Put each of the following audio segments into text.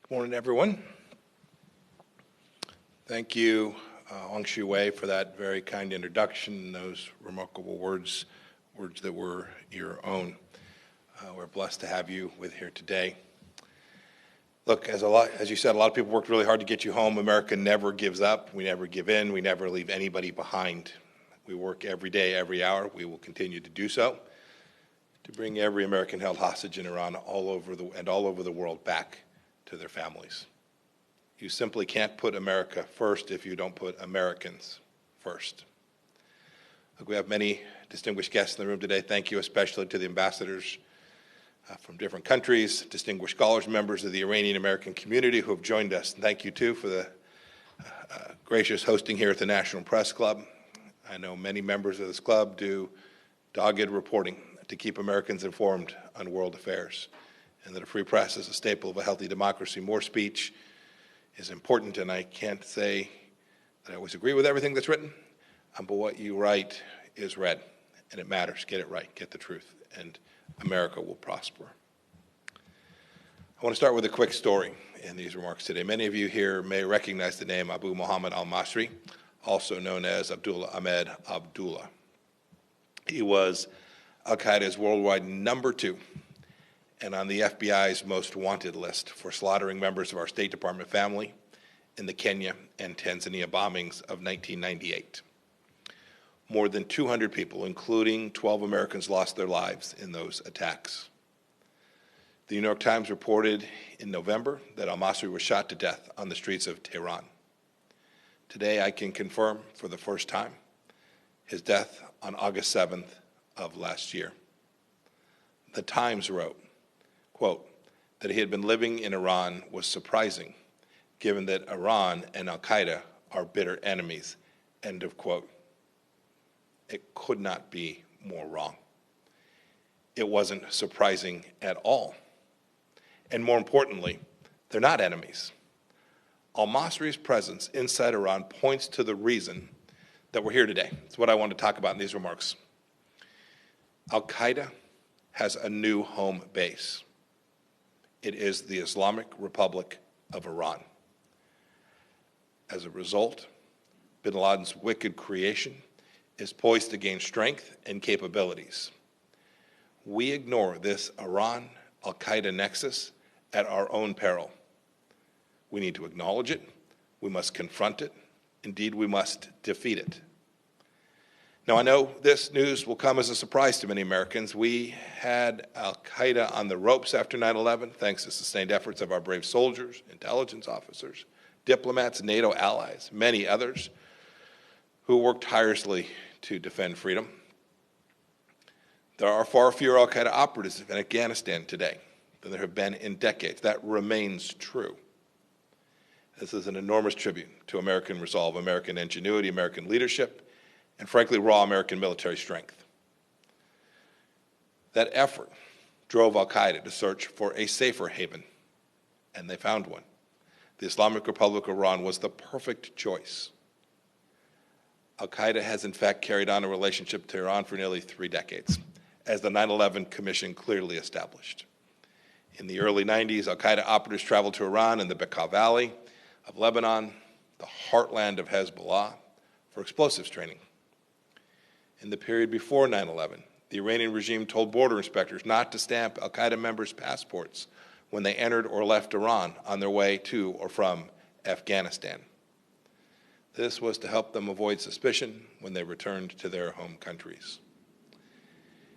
Good morning, everyone. Thank you, Hong Shi Wei, for that very kind introduction and those remarkable words that were your own. We're blessed to have you here today. Look, as you said, a lot of people worked really hard to get you home. America never gives up. We never give in. We never leave anybody behind. We work every day, every hour. We will continue to do so to bring every American held hostage in Iran all over the world back to their families. You simply can't put America first if you don't put Americans first. Look, we have many distinguished guests in the room today. Thank you especially to the ambassadors from different countries, distinguished scholars, members of the Iranian American community who have joined us. And thank you, too, for the gracious hosting here at the National Press Club. I know many members of this club do dogged reporting to keep Americans informed on world affairs, and that a free press is a staple of a healthy democracy. More speech is important, and I can't say that I always agree with everything that's written, but what you write is read, and it matters. Get it right, get the truth, and America will prosper. I want to start with a quick story in these remarks today. Many of you here may recognize the name Abu Mohammed al-Masri, also known as Abdullah Ahmed Abdullah. He was Al Qaeda's worldwide #2 and on the FBI's most wanted list for slaughtering members of our State Department family in the Kenya and Tanzania bombings of 1998. More than 200 people, including 12 Americans, lost their lives in those attacks. The New York Times reported in November that al-Masri was shot to death on the streets of Tehran. Today, I can confirm for the first time his death on August 7th of last year. The Times wrote, quote, that he had been living in Iran was surprising, given that Iran and Al Qaeda are bitter enemies, end of quote. It could not be more wrong. It wasn't surprising at all. And more importantly, they're not enemies. Al-Masri's presence inside Iran points to the reason that we're here today. It's what I want to talk about in these remarks. Al Qaeda has a new home base. It is the Islamic Republic of Iran. As a result, bin Laden's wicked creation is poised to gain strength and capabilities. We ignore this Iran-Al Qaeda nexus at our own peril. We need to acknowledge it. We must confront it. Indeed, we must defeat it. Now, I know this news will come as a surprise to many Americans. We had Al Qaeda on the ropes after 9/11, thanks to sustained efforts of our brave soldiers, intelligence officers, diplomats, NATO allies, many others who worked tirelessly to defend freedom. There are far fewer Al Qaeda operatives in Afghanistan today than there have been in decades. That remains true. This is an enormous tribute to American resolve, American ingenuity, American leadership, and frankly, raw American military strength. That effort drove Al Qaeda to search for a safer haven, and they found one. The Islamic Republic of Iran was the perfect choice. Al Qaeda has in fact carried on a relationship to Iran for nearly 3 decades, as the 9/11 Commission clearly established. In the early 90s, Al Qaeda operatives traveled to Iran in the Bekaa Valley of Lebanon, the heartland of Hezbollah, for explosives training. In the period before 9/11, the Iranian regime told border inspectors not to stamp Al Qaeda members' passports when they entered or left Iran on their way to or from Afghanistan. This was to help them avoid suspicion when they returned to their home countries.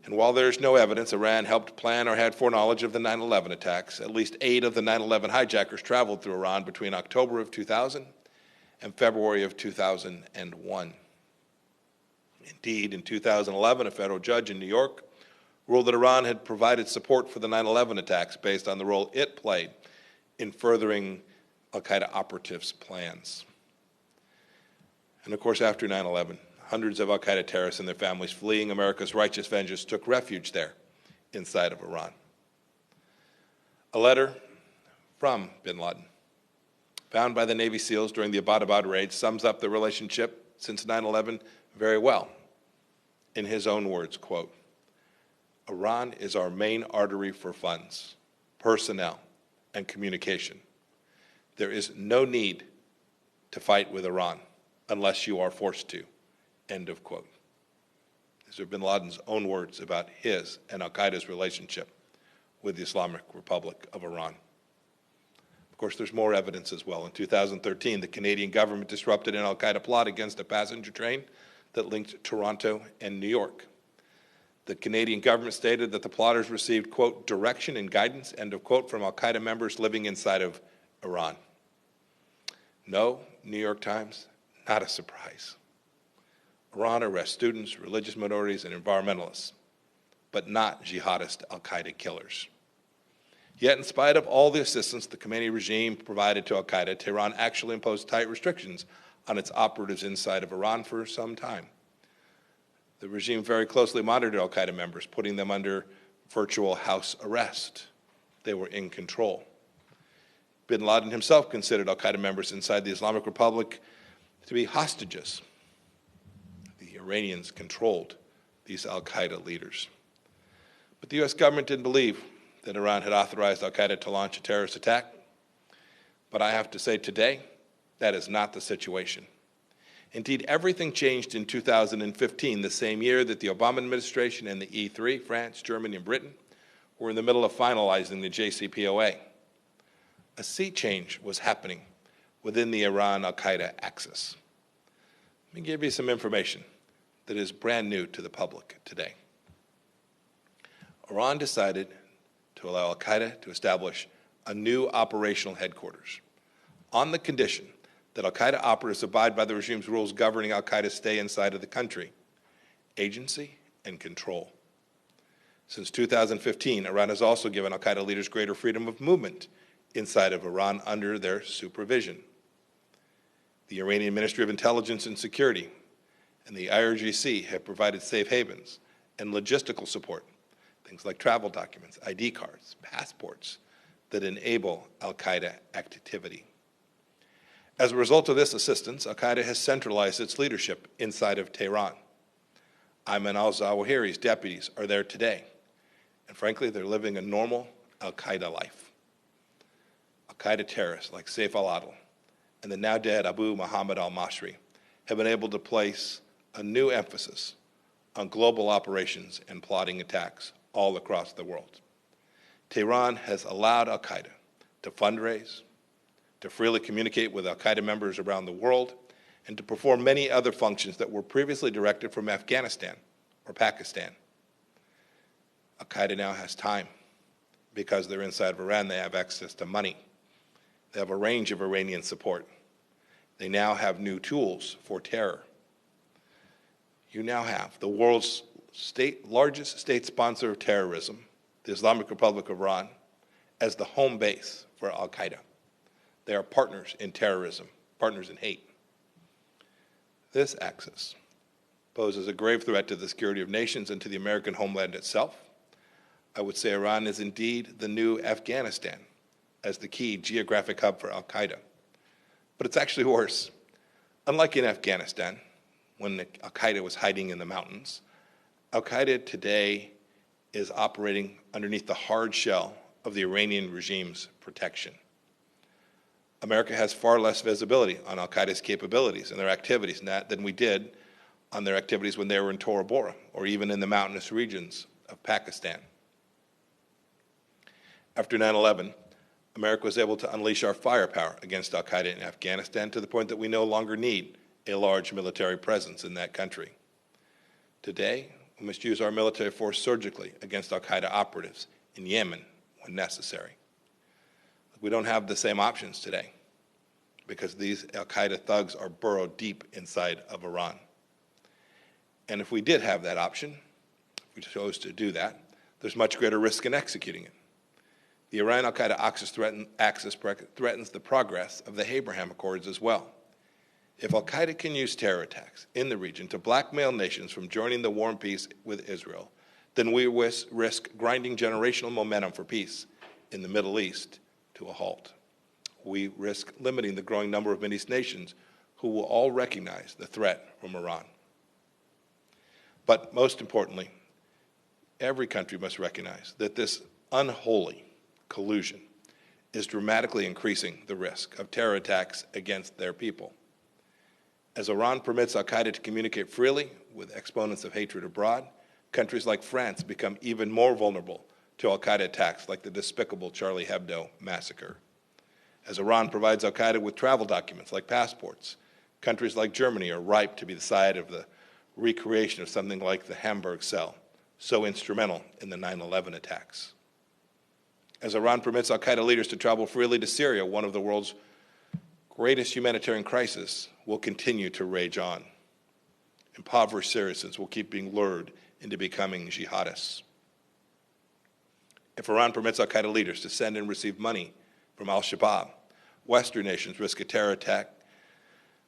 And while there's no evidence Iran helped plan or had foreknowledge of the 9/11 attacks, at least 8 of the 9/11 hijackers traveled through Iran between October of 2000 and February of 2001. Indeed, in 2011, a federal judge in New York ruled that Iran had provided support for the 9/11 attacks based on the role it played in furthering Al Qaeda operatives' plans. And of course, after 9/11, hundreds of Al Qaeda terrorists and their families fleeing America's righteous vengeance took refuge there inside of Iran. A letter from bin Laden, found by the Navy SEALs during the Abbottabad raid, sums up the relationship since 9/11 very well. In his own words, quote, Iran is our main artery for funds, personnel, and communication There is no need to fight with Iran unless you are forced to, end of quote. These are bin Laden's own words about his and al-Qaeda's relationship with the Islamic Republic of Iran. Of course, there's more evidence as well. In 2013, the Canadian government disrupted an al-Qaeda plot against a passenger train that linked Toronto and New York. The Canadian government stated that the plotters received, quote, direction and guidance, end of quote, from al-Qaeda members living inside of Iran. No, New York Times, not a surprise. Iran arrests students, religious minorities, and environmentalists, but not jihadist al-Qaeda killers. Yet, in spite of all the assistance the Khomeini regime provided to al-Qaeda, Tehran actually imposed tight restrictions on its operatives inside of Iran for some time. The regime very closely monitored al-Qaeda members, putting them under virtual house arrest. They were in control. Bin Laden himself considered al-Qaeda members inside the Islamic Republic to be hostages. The Iranians controlled these al-Qaeda leaders. But the U.S. government didn't believe that Iran had authorized al-Qaeda to launch a terrorist attack. But I have to say today, that is not the situation. Indeed, everything changed in 2015, the same year that the Obama administration and the E3, France, Germany, and Britain, were in the middle of finalizing the JCPOA. A sea change was happening within the Iran-Al Qaida Axis. Let me give you some information that is brand new to the public today. Iran decided to allow Al Qaeda to establish a new operational headquarters on the condition that Al Qaeda operatives abide by the regime's rules governing Al Qaeda stay inside of the country, agency, and control. Since 2015, Iran has also given Al Qaeda leaders greater freedom of movement inside of Iran under their supervision. The Iranian Ministry of Intelligence and Security and the IRGC have provided safe havens and logistical support, things like travel documents, ID cards, passports, that enable Al Qaeda activity. As a result of this assistance, Al Qaeda has centralized its leadership inside of Tehran. Ayman al-Zawahiri's deputies are there today, and frankly, they're living a normal Al Qaeda life. Al Qaeda terrorists like Saif al-Adil and the now dead Mohammed al-Masri have been able to place a new emphasis on global operations and plotting attacks all across the world. Tehran has allowed Al Qaeda to fundraise, to freely communicate with Al Qaeda members around the world, and to perform many other functions that were previously directed from Afghanistan or Pakistan. Al Qaeda now has time. Because they're inside of Iran, they have access to money. They have a range of Iranian support. They now have new tools for terror. You now have the world's largest state sponsor of terrorism, the Islamic Republic of Iran, as the home base for Al Qaeda. They are partners in terrorism, partners in hate. This axis poses a grave threat to the security of nations and to the American homeland itself. I would say Iran is indeed the new Afghanistan as the key geographic hub for Al Qaeda. But it's actually worse. Unlike in Afghanistan, when Al Qaeda was hiding in the mountains, Al Qaeda today is operating underneath the hard shell of the Iranian regime's protection. America has far less visibility on Al Qaeda's capabilities and their activities than we did on their activities when they were in Tora Bora or even in the mountainous regions of Pakistan. After 9/11, America was able to unleash our firepower against Al Qaeda in Afghanistan to the point that we no longer need a large military presence in that country. Today, we must use our military force surgically against Al Qaeda operatives in Yemen when necessary. We don't have the same options today because these Al Qaeda thugs are burrowed deep inside of Iran. And if we did have that option, if we chose to do that, there's much greater risk in executing it. The Iran-Al Qaida Axis threatens the progress of the Abraham Accords as well. If Al Qaeda can use terror attacks in the region to blackmail nations from joining the war and peace with Israel, then we risk grinding generational momentum for peace in the Middle East to a halt. We risk limiting the growing number of Middle East nations who will all recognize the threat from Iran. But most importantly, every country must recognize that this unholy collusion is dramatically increasing the risk of terror attacks against their people. As Iran permits al Qaida to communicate freely with exponents of hatred abroad, countries like France become even more vulnerable to al Qaida attacks like the despicable Charlie Hebdo massacre. As Iran provides al Qaida with travel documents like passports, countries like Germany are ripe to be the site of the recreation of something like the Hamburg cell, so instrumental in the 9/11 attacks. As Iran permits al Qaida leaders to travel freely to Syria, one of the world's greatest humanitarian crises will continue to rage on. Impoverished Syrians will keep being lured into becoming jihadists. If Iran permits al Qaida leaders to send and receive money from al-Shabaab, Western nations risk a terror attack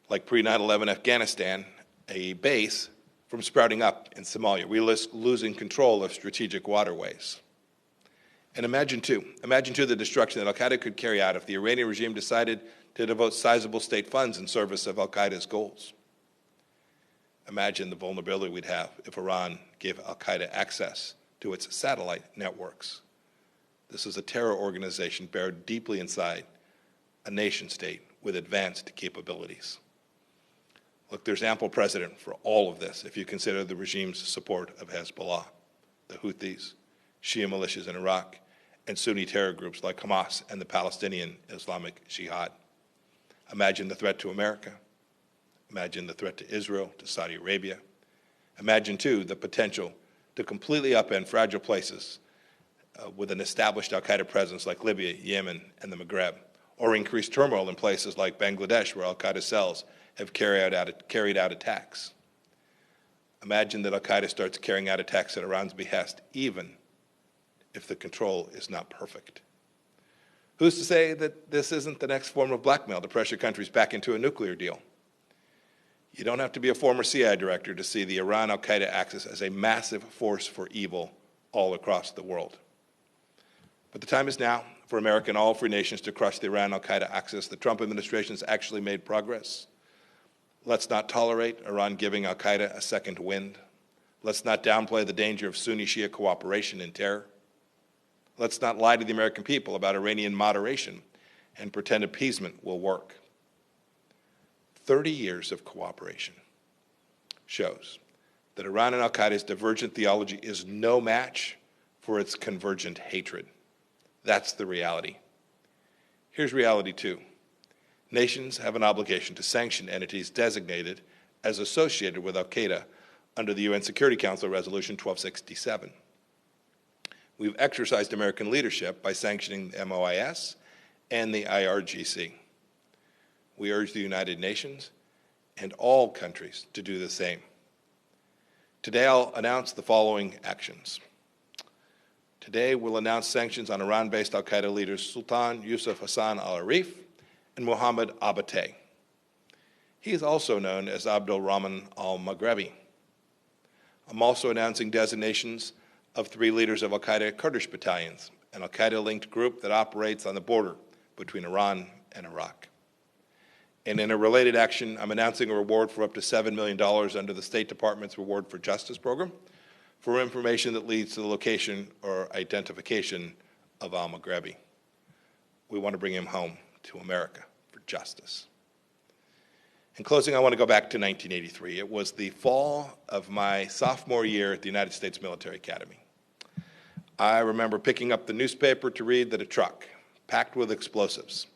like pre-9/11 Afghanistan, a base from sprouting up in Somalia. We risk losing control of strategic waterways. And imagine too the destruction that al Qaida could carry out if the Iranian regime decided to devote sizable state funds in service of al Qaeda's goals. Imagine the vulnerability we'd have if Iran gave al Qaeda access to its satellite networks. This is a terror organization buried deeply inside a nation state with advanced capabilities. Look, there's ample precedent for all of this if you consider the regime's support of Hezbollah, the Houthis, Shia militias in Iraq, and Sunni terror groups like Hamas and the Palestinian Islamic Jihad. Imagine the threat to America. Imagine the threat to Israel, to Saudi Arabia. Imagine, too, the potential to completely upend fragile places with an established al Qaeda presence like Libya, Yemen, and the Maghreb, or increased turmoil in places like Bangladesh, where al Qaeda cells have carried out attacks. Imagine that al Qaeda starts carrying out attacks at Iran's behest, even if the control is not perfect. Who's to say that this isn't the next form of blackmail to pressure countries back into a nuclear deal? You don't have to be a former CIA director to see the Iran-Al Qaida Axis as a massive force for evil all across the world. But the time is now for America and all free nations to crush the Iran-Al Qaida Axis. The Trump administration has actually made progress. Let's not tolerate Iran giving al Qaida a second wind. Let's not downplay the danger of Sunni-Shia cooperation in terror. Let's not lie to the American people about Iranian moderation and pretend appeasement will work. 30 years of cooperation shows that Iran and al Qaeda's divergent theology is no match for its convergent hatred. That's the reality. Here's reality two. Nations have an obligation to sanction entities designated as associated with al Qaeda under the UN Security Council Resolution 1267. We've exercised American leadership by sanctioning the MOIS and the IRGC. We urge the United Nations and all countries to do the same. Today I'll announce the following actions. Today we'll announce sanctions on Iran-based al Qaeda leaders Sultan Yusuf Hassan al-Arif and Mohammed Abateh. He is also known as Abdul Rahman al-Maghrebi. I'm also announcing designations of 3 leaders of al Qaeda Kurdish battalions, an al Qaeda-linked group that operates on the border between Iran and Iraq. And in a related action, I'm announcing a reward for up to $7 million under the State Department's Reward for Justice program for information that leads to the location or identification of al-Maghrebi. We want to bring him home to America for justice. In closing, I want to go back to 1983. It was the fall of my sophomore year at the United States Military Academy. I remember picking up the newspaper to read that a truck packed with explosives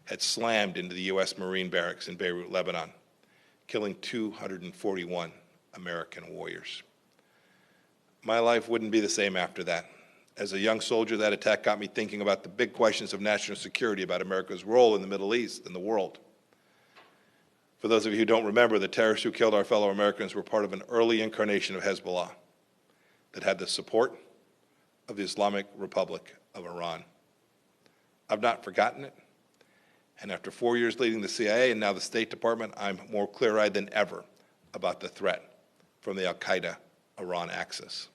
had slammed into the U.S. Marine barracks in Beirut, Lebanon, killing 241 American warriors. My life wouldn't be the same after that. As a young soldier, that attack got me thinking about the big questions of national security, about America's role in the Middle East and the world. For those of you who don't remember, the terrorists who killed our fellow Americans were part of an early incarnation of Hezbollah that had the support of the Islamic Republic of Iran. I've not forgotten it. And after 4 years leading the CIA and now the State Department, I'm more clear-eyed than ever about the threat from the al Qaeda-Iran axis.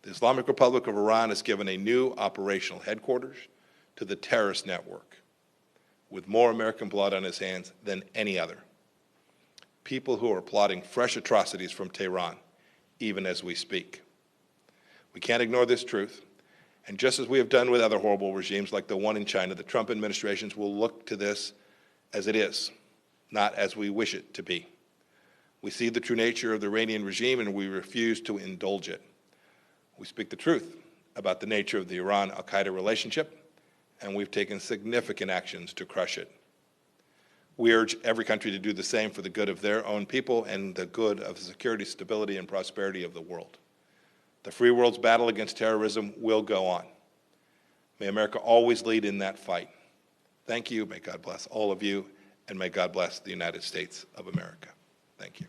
The Islamic Republic of Iran has given a new operational headquarters to the terrorist network with more American blood on his hands than any other. People who are plotting fresh atrocities from Tehran, even as we speak. We can't ignore this truth, And just as we have done with other horrible regimes like the one in China, the Trump administrations will look to this as it is, not as we wish it to be. We see the true nature of the Iranian regime and we refuse to indulge it. We speak the truth about the nature of the Iran-Al Qaida relationship, and we've taken significant actions to crush it. We urge every country to do the same for the good of their own people and the good of the security, stability, and prosperity of the world. The free world's battle against terrorism will go on. May America always lead in that fight. Thank you. May God bless all of you, and may God bless the United States of America. Thank you.